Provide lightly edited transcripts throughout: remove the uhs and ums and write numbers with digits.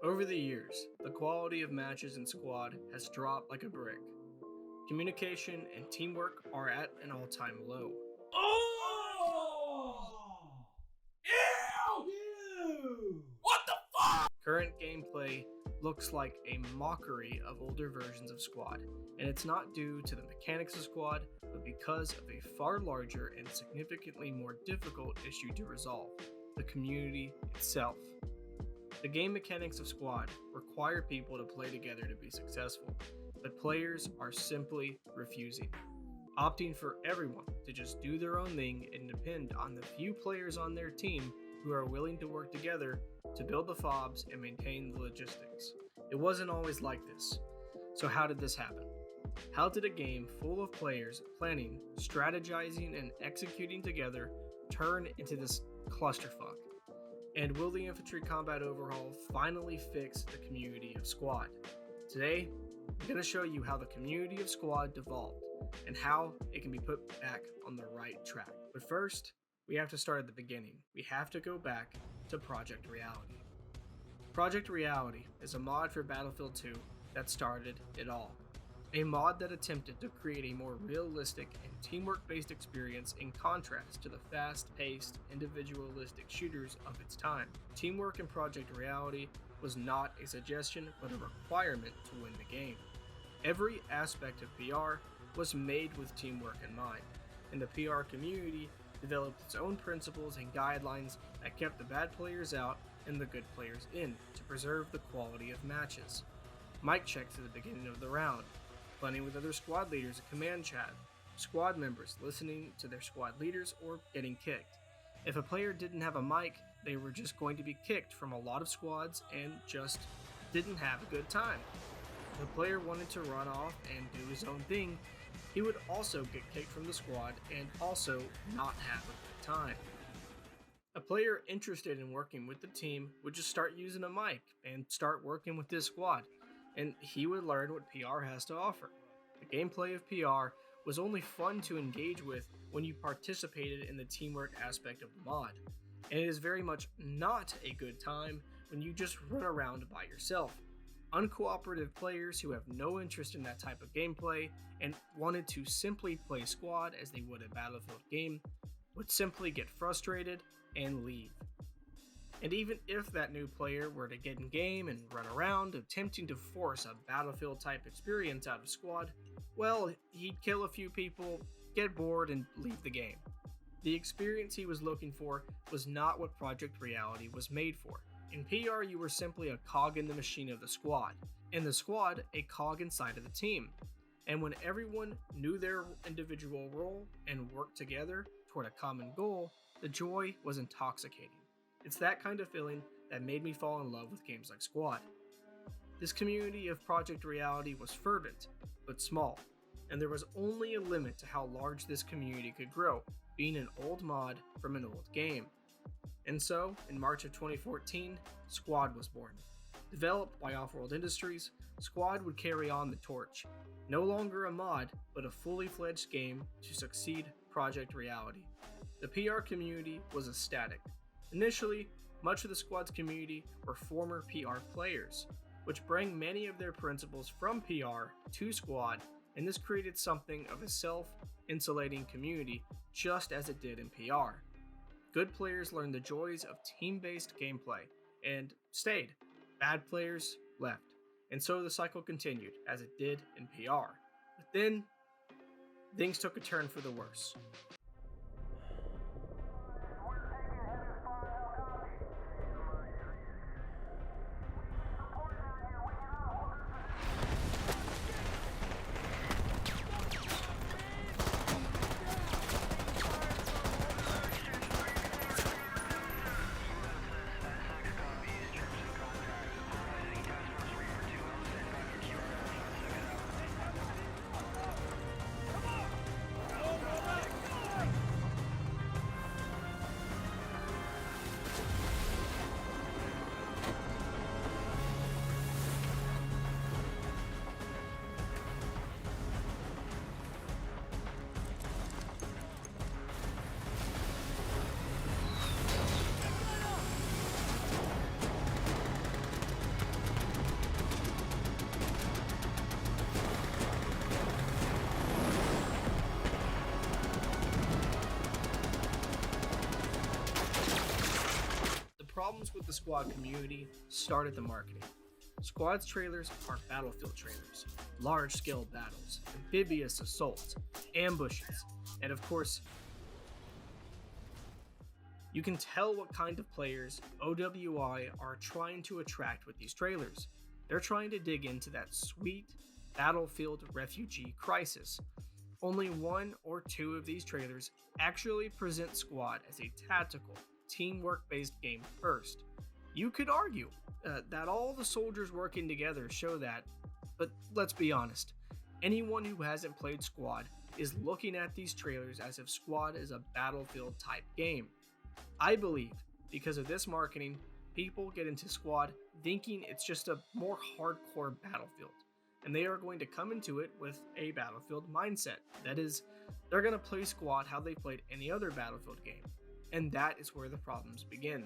Over the years, the quality of matches in Squad has dropped like a brick. Communication and teamwork are at an all-time low. Oh! Ew! What the fuck? Current gameplay looks like a mockery of older versions of Squad, and it's not due to the mechanics of Squad, but because of a far larger and significantly more difficult issue to resolve: the community itself. The game mechanics of Squad require people to play together to be successful, but players are simply refusing, opting for everyone to just do their own thing and depend on the few players on their team who are willing to work together to build the fobs and maintain the logistics. It wasn't always like this. So how did this happen? How did a game full of players planning, strategizing, and executing together turn into this clusterfuck? And will the infantry combat overhaul finally fix the community of Squad? Today, I'm going to show you how the community of Squad devolved and how it can be put back on the right track. But first, we have to start at the beginning. We have to go back to Project Reality. Project Reality is a mod for Battlefield 2 that started it all. A mod that attempted to create a more realistic and teamwork-based experience in contrast to the fast-paced, individualistic shooters of its time. Teamwork in Project Reality was not a suggestion, but a requirement to win the game. Every aspect of PR was made with teamwork in mind, and the PR community developed its own principles and guidelines that kept the bad players out and the good players in to preserve the quality of matches. Mic checks at the beginning of the round, planning with other squad leaders in command chat, squad members listening to their squad leaders or getting kicked. If a player didn't have a mic, they were just going to be kicked from a lot of squads and just didn't have a good time. If a player wanted to run off and do his own thing, he would also get kicked from the squad and also not have a good time. A player interested in working with the team would just start using a mic and start working with this squad, and he would learn what PR has to offer. The gameplay of PR was only fun to engage with when you participated in the teamwork aspect of the mod, and it is very much not a good time when you just run around by yourself. Uncooperative players who have no interest in that type of gameplay and wanted to simply play Squad as they would a Battlefield game would simply get frustrated and leave. And even if that new player were to get in game and run around attempting to force a Battlefield type experience out of Squad, well, he'd kill a few people, get bored, and leave the game. The experience he was looking for was not what Project Reality was made for. In PR, you were simply a cog in the machine of the squad, and the squad a cog inside of the team. And when everyone knew their individual role and worked together toward a common goal, the joy was intoxicating. It's that kind of feeling that made me fall in love with games like Squad. This community of Project Reality was fervent, but small, and there was only a limit to how large this community could grow, being an old mod from an old game. And so, in March of 2014, Squad was born. Developed by Offworld Industries, Squad would carry on the torch. No longer a mod, but a fully fledged game to succeed Project Reality. The PR community was ecstatic. Initially, much of the Squad's community were former PR players, which bring many of their principles from PR to Squad, and this created something of a self-insulating community just as it did in PR. Good players learned the joys of team-based gameplay and stayed. Bad players left. And so the cycle continued, as it did in PR. But then, things took a turn for the worse. with the Squad community started the marketing. Squad's trailers are battlefield trailers, large scale battles, amphibious assaults, ambushes, and of course, you can tell what kind of players OWI are trying to attract with these trailers. They're trying to dig into that sweet battlefield refugee crisis. Only one or two of these trailers actually present Squad as a tactical, teamwork based game first. You could argue that all the soldiers working together show that, but let's be honest. Anyone who hasn't played Squad is looking at these trailers as if Squad is a battlefield type game. I believe because of this marketing, people get into Squad thinking it's just a more hardcore battlefield, and they are going to come into it with a battlefield mindset. That is, they're going to play Squad how they played any other battlefield game, and that is where the problems begin.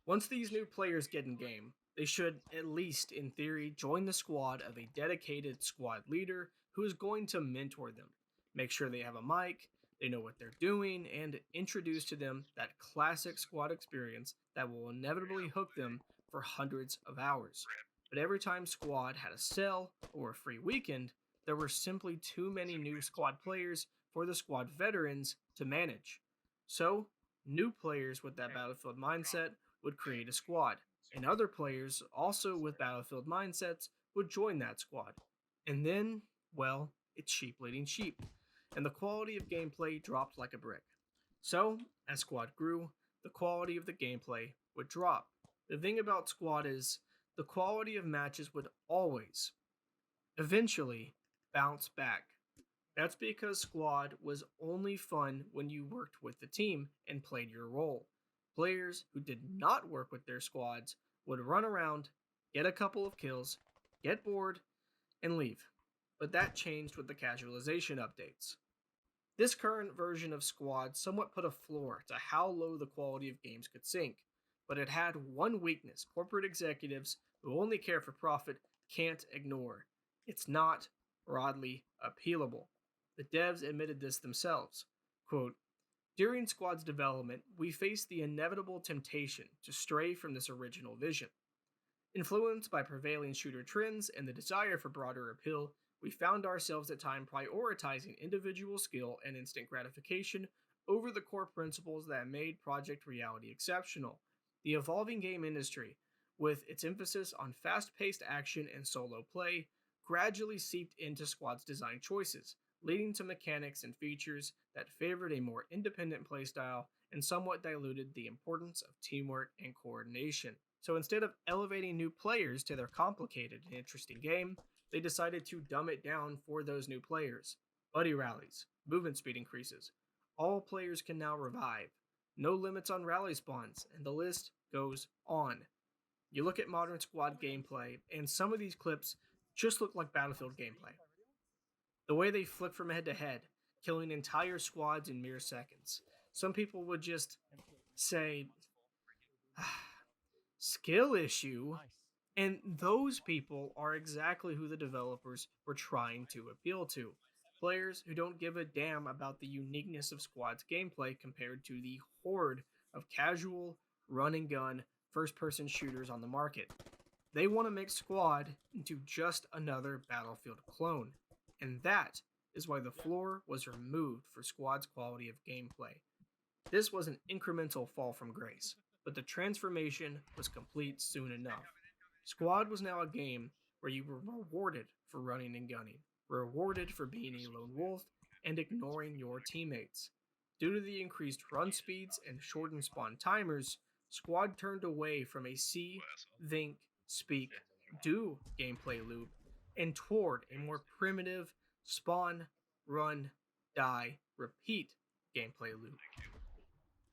Once these new players get in game, they should, at least in theory, join the squad of a dedicated squad leader who is going to mentor them, make sure they have a mic, they know what they're doing, and introduce to them that classic squad experience that will inevitably hook them for hundreds of hours. But every time squad had a sale or a free weekend, there were simply too many new squad players for the squad veterans to manage. So, new players with that battlefield mindset would create a squad, and other players, also with battlefield mindsets, would join that squad. And then, well, it's sheep leading sheep, and the quality of gameplay dropped like a brick. So, as Squad grew, the quality of the gameplay would drop. The thing about Squad is, the quality of matches would always, eventually, bounce back. That's because Squad was only fun when you worked with the team and played your role. Players who did not work with their squads would run around, get a couple of kills, get bored, and leave. But that changed with the casualization updates. This current version of Squad somewhat put a floor to how low the quality of games could sink, but it had one weakness corporate executives who only care for profit can't ignore. It's not broadly appealable. The devs admitted this themselves. Quote, during Squad's development, we faced the inevitable temptation to stray from this original vision. Influenced by prevailing shooter trends and the desire for broader appeal, we found ourselves at times prioritizing individual skill and instant gratification over the core principles that made Project Reality exceptional. The evolving game industry, with its emphasis on fast-paced action and solo play, gradually seeped into Squad's design choices, leading to mechanics and features that favored a more independent playstyle and somewhat diluted the importance of teamwork and coordination. So instead of elevating new players to their complicated and interesting game, they decided to dumb it down for those new players. Buddy rallies, movement speed increases, all players can now revive, no limits on rally spawns, and the list goes on. You look at modern Squad gameplay, and some of these clips just look like Battlefield gameplay. The way they flick from head to head, killing entire squads in mere seconds. Some people would just say, skill issue. And those people are exactly who the developers were trying to appeal to. Players who don't give a damn about the uniqueness of Squad's gameplay compared to the horde of casual, run and gun, first person shooters on the market. They want to make Squad into just another Battlefield clone. And that is why the floor was removed for Squad's quality of gameplay. This was an incremental fall from grace, but the transformation was complete soon enough. Squad was now a game where you were rewarded for running and gunning, rewarded for being a lone wolf, and ignoring your teammates. Due to the increased run speeds and shortened spawn timers, Squad turned away from a see, think, speak, do gameplay loop and toward a more primitive spawn, run, die, repeat gameplay loop.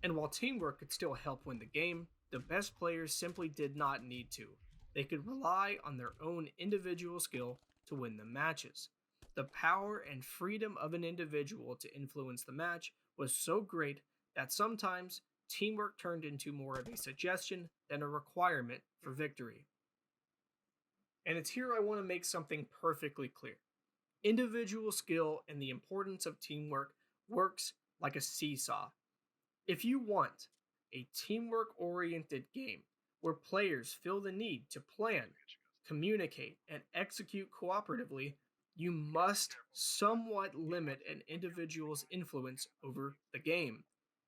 And while teamwork could still help win the game, the best players simply did not need to. They could rely on their own individual skill to win the matches. The power and freedom of an individual to influence the match was so great that sometimes teamwork turned into more of a suggestion than a requirement for victory. And it's here I want to make something perfectly clear. Individual skill and the importance of teamwork works like a seesaw. If you want a teamwork oriented game where players feel the need to plan, communicate, and execute cooperatively, you must somewhat limit an individual's influence over the game.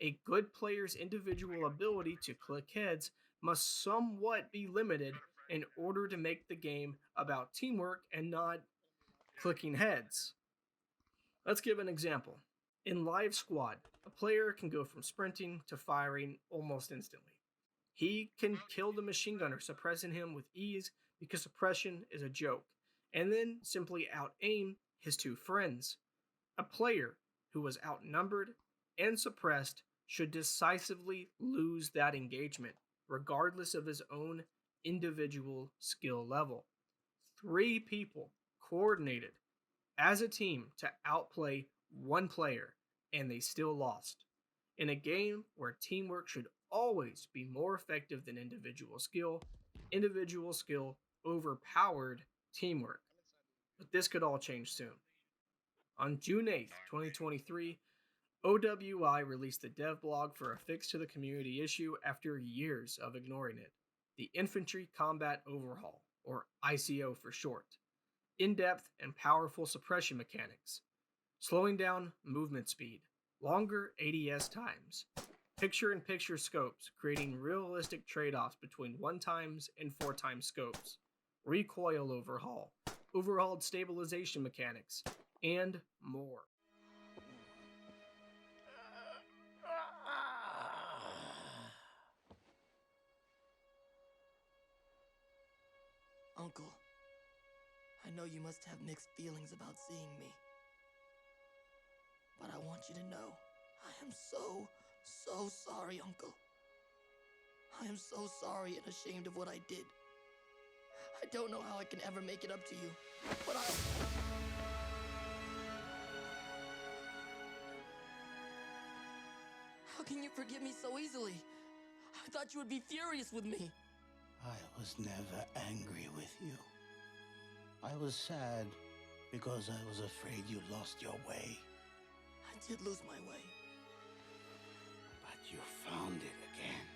A good player's individual ability to click heads must somewhat be limited in order to make the game about teamwork and not clicking heads. Let's give an example. In Live Squad, a player can go from sprinting to firing almost instantly. He can kill the machine gunner, suppressing him with ease because suppression is a joke, and then simply out aim his two friends. A player who was outnumbered and suppressed should decisively lose that engagement, regardless of his own individual skill level. Three people coordinated as a team to outplay one player, and they still lost. In a game where teamwork should always be more effective than individual skill overpowered teamwork. But this could all change soon. On June 8th, 2023, OWI released the dev blog for a fix to the community issue after years of ignoring it. The Infantry Combat Overhaul, or ICO for short. In-depth and powerful suppression mechanics, slowing down movement speed, longer ADS times, picture-in-picture scopes, creating realistic trade-offs between 1x and 4x scopes, recoil overhaul, overhauled stabilization mechanics, and more. Uncle, I know you must have mixed feelings about seeing me. But I want you to know, I am so sorry, Uncle. I am so sorry and ashamed of what I did. I don't know how I can ever make it up to you, but How can you forgive me so easily? I thought you would be furious with me. I was never angry with you. I was sad because I was afraid you lost your way. I did lose my way. But you found it again.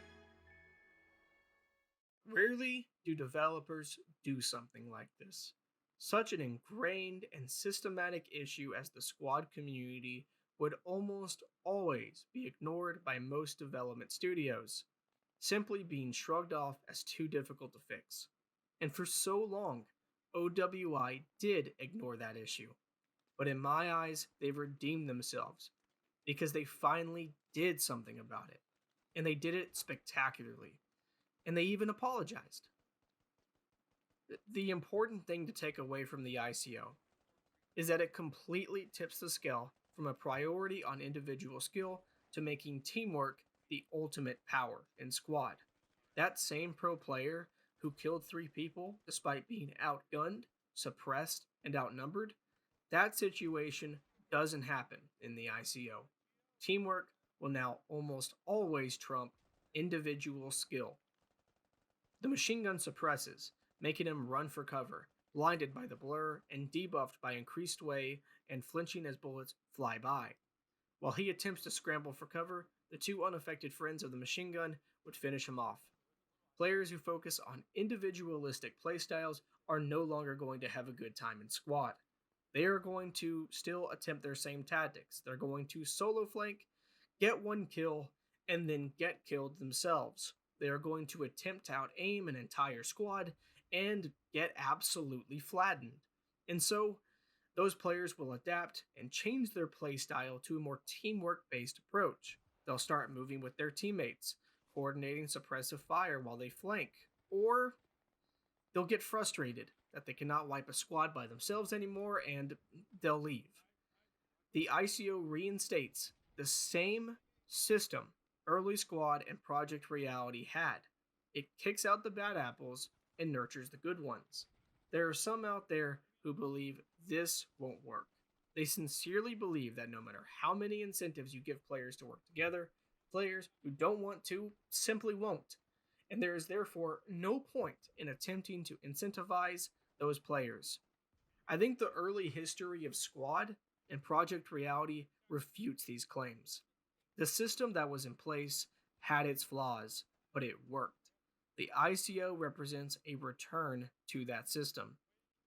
Rarely do developers do something like this. Such an ingrained and systematic issue as the squad community would almost always be ignored by most development studios, simply being shrugged off as too difficult to fix. And for so long, OWI did ignore that issue. But in my eyes, they've redeemed themselves because they finally did something about it. And they did it spectacularly. And they even apologized. The important thing to take away from the ICO is that it completely tips the scale from a priority on individual skill to making teamwork the ultimate power in squad. That same pro player who killed 3 people despite being outgunned, suppressed, and outnumbered, that situation doesn't happen in the ICO. Teamwork will now almost always trump individual skill. The machine gun suppresses, making him run for cover, blinded by the blur, and debuffed by increased sway and flinching as bullets fly by. While he attempts to scramble for cover, the 2 unaffected friends of the machine gun would finish him off. Players who focus on individualistic playstyles are no longer going to have a good time in squad. They are going to still attempt their same tactics. They're going to solo flank, get 1 kill, and then get killed themselves. They are going to attempt to out-aim an entire squad and get absolutely flattened. And so, those players will adapt and change their playstyle to a more teamwork-based approach. They'll start moving with their teammates, coordinating suppressive fire while they flank, or they'll get frustrated that they cannot wipe a squad by themselves anymore and they'll leave. The ICO reinstates the same system early squad and Project Reality had. It kicks out the bad apples and nurtures the good ones. There are some out there who believe this won't work. They sincerely believe that no matter how many incentives you give players to work together, players who don't want to simply won't. And there is therefore no point in attempting to incentivize those players. I think the early history of Squad and Project Reality refutes these claims. The system that was in place had its flaws, but it worked. The ICO represents a return to that system.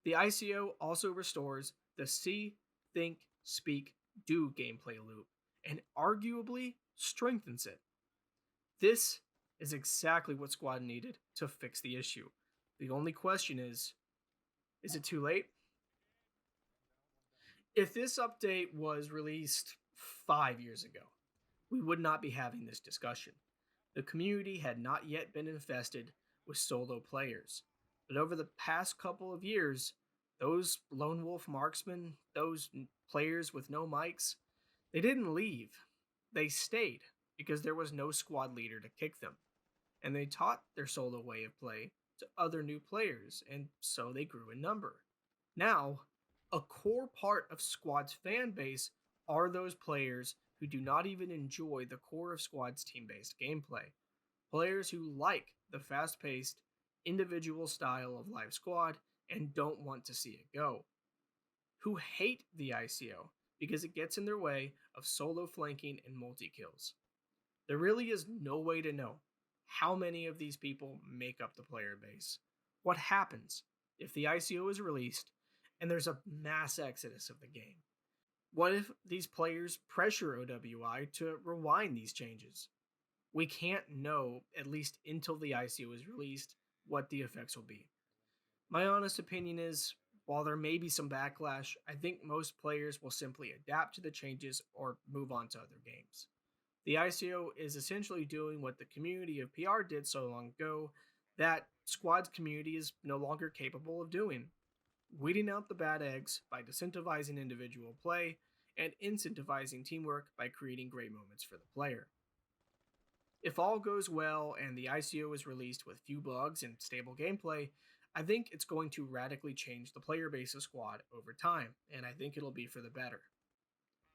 The ICO also restores the see, think, speak, do gameplay loop, and arguably strengthens it. This is exactly what Squad needed to fix the issue. The only question is it too late? If this update was released 5 years ago, we would not be having this discussion. The community had not yet been infested with solo players. But over the past couple of years, those lone wolf marksmen, those players with no mics, they didn't leave. They stayed because there was no squad leader to kick them. And they taught their solo way of play to other new players, and so they grew in number. Now, a core part of Squad's fan base are those players who do not even enjoy the core of Squad's team based gameplay. Players who like the fast paced, individual style of Live Squad and don't want to see it go. Who hate the ICO because it gets in their way of solo flanking and multi kills. There really is no way to know how many of these people make up the player base. What happens if the ICO is released and there's a mass exodus of the game? What if these players pressure OWI to rewind these changes? We can't know, at least until the ICO is released, what the effects will be. My honest opinion is, while there may be some backlash, I think most players will simply adapt to the changes or move on to other games. The ICO is essentially doing what the community of PR did so long ago that Squad's community is no longer capable of doing, weeding out the bad eggs by disincentivizing individual play and incentivizing teamwork by creating great moments for the player. If all goes well and the ICO is released with few bugs and stable gameplay, I think it's going to radically change the player base of Squad over time, and I think it'll be for the better.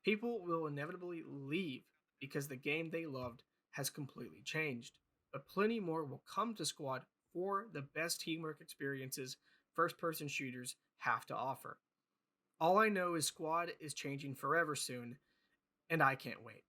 People will inevitably leave because the game they loved has completely changed, but plenty more will come to Squad for the best teamwork experiences first person shooters have to offer. All I know is Squad is changing forever soon, and I can't wait.